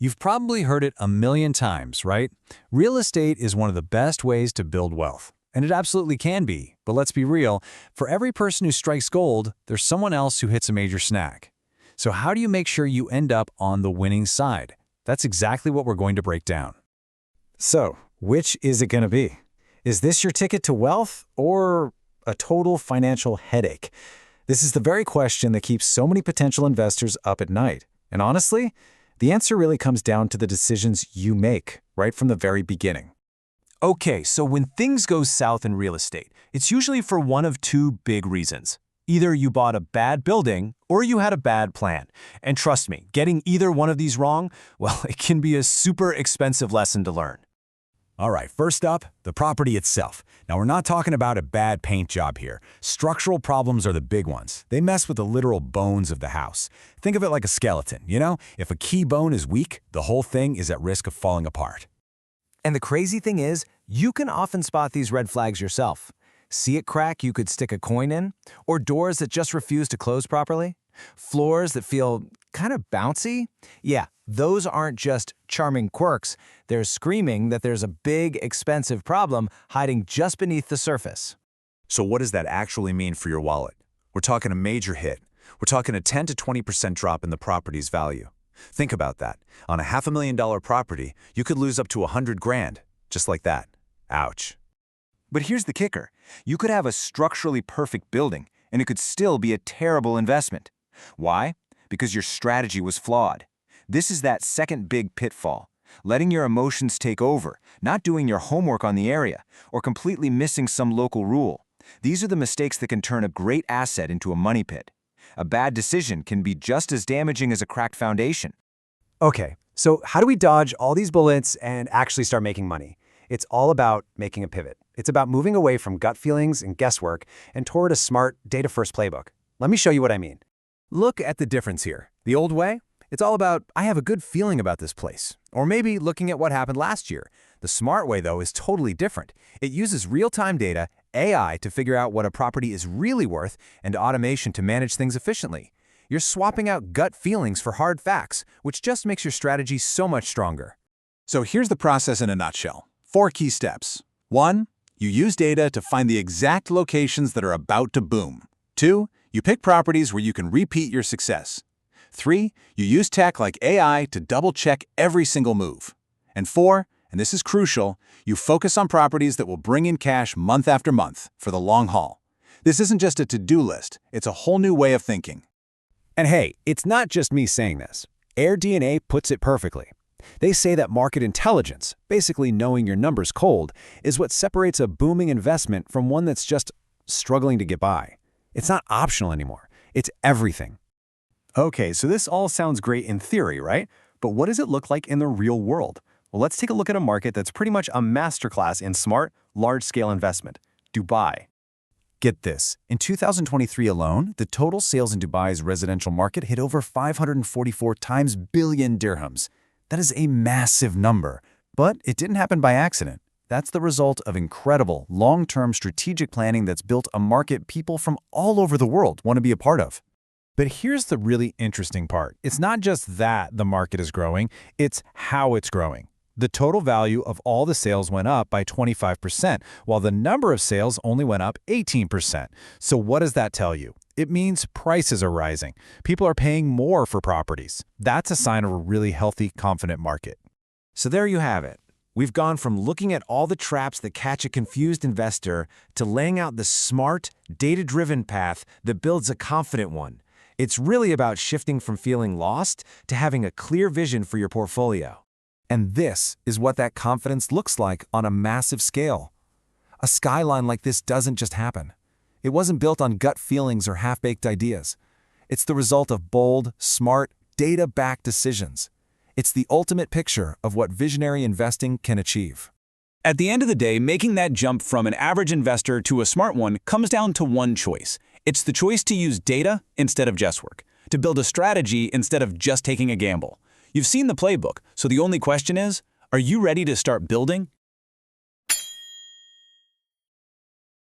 You've probably heard it a million times, right? Real estate is one of the best ways to build wealth. And it absolutely can be. But let's be real, for every person who strikes gold, there's someone else who hits a major snag. So how do you make sure you end up on the winning side? That's exactly what we're going to break down. So, which is it going to be? Is this your ticket to wealth or a total financial headache? This is the very question that keeps so many potential investors up at night. And honestly, the answer really comes down to the decisions you make right from the very beginning. Okay, so when things go south in real estate, it's usually for one of two big reasons. Either you bought a bad building or you had a bad plan. And trust me, getting either one of these wrong, well, it can be a super expensive lesson to learn. All right, first up, the property itself. Now, we're not talking about a bad paint job here. Structural problems are the big ones. They mess with the literal bones of the house. Think of it like a skeleton, you know? If a key bone is weak, the whole thing is at risk of falling apart. And the crazy thing is, you can often spot these red flags yourself. See it crack you could stick a coin in? Or doors that just refuse to close properly? Floors that feel kind of bouncy? Yeah, those aren't just charming quirks. They're screaming that there's a big, expensive problem hiding just beneath the surface. So what does that actually mean for your wallet? We're talking a major hit. We're talking a 10 to 20% drop in the property's value. Think about that. On a $500,000 property, you could lose up to $100,000, just like that. Ouch. But here's the kicker. You could have a structurally perfect building, and it could still be a terrible investment. Why? Because your strategy was flawed. This is that second big pitfall. Letting your emotions take over, not doing your homework on the area, or completely missing some local rule. These are the mistakes that can turn a great asset into a money pit. A bad decision can be just as damaging as a cracked foundation. Okay, so how do we dodge all these bullets and actually start making money? It's all about making a pivot. It's about moving away from gut feelings and guesswork and toward a smart, data-first playbook. Let me show you what I mean. Look at the difference here. The old way? It's all about, I have a good feeling about this place. Or maybe looking at what happened last year. The smart way, though, is totally different. It uses real-time data, AI, to figure out what a property is really worth, and automation to manage things efficiently. You're swapping out gut feelings for hard facts, which just makes your strategy so much stronger. So here's the process in a nutshell. 4 key steps. 1. You use data to find the exact locations that are about to boom. 2. You pick properties where you can repeat your success. 3. You use tech like AI to double-check every single move. And 4, and this is crucial, you focus on properties that will bring in cash month after month for the long haul. This isn't just a to-do list, it's a whole new way of thinking. And hey, it's not just me saying this. AirDNA puts it perfectly. They say that market intelligence, basically knowing your numbers cold, is what separates a booming investment from one that's just struggling to get by. It's not optional anymore. It's everything. Okay, so this all sounds great in theory, right? But what does it look like in the real world? Well, let's take a look at a market that's pretty much a masterclass in smart, large-scale investment: Dubai. Get this. In 2023 alone, the total sales in Dubai's residential market hit over 544 times billion dirhams. That is a massive number, but it didn't happen by accident. That's the result of incredible, long-term strategic planning that's built a market people from all over the world want to be a part of. But here's the really interesting part. It's not just that the market is growing, it's how it's growing. The total value of all the sales went up by 25%, while the number of sales only went up 18%. So what does that tell you? It means prices are rising. People are paying more for properties. That's a sign of a really healthy, confident market. So there you have it. We've gone from looking at all the traps that catch a confused investor to laying out the smart, data-driven path that builds a confident one. It's really about shifting from feeling lost to having a clear vision for your portfolio. And this is what that confidence looks like on a massive scale. A skyline like this doesn't just happen. It wasn't built on gut feelings or half-baked ideas. It's the result of bold, smart, data-backed decisions. It's the ultimate picture of what visionary investing can achieve. At the end of the day, making that jump from an average investor to a smart one comes down to one choice. It's the choice to use data instead of guesswork, to build a strategy instead of just taking a gamble. You've seen the playbook, so the only question is, are you ready to start building?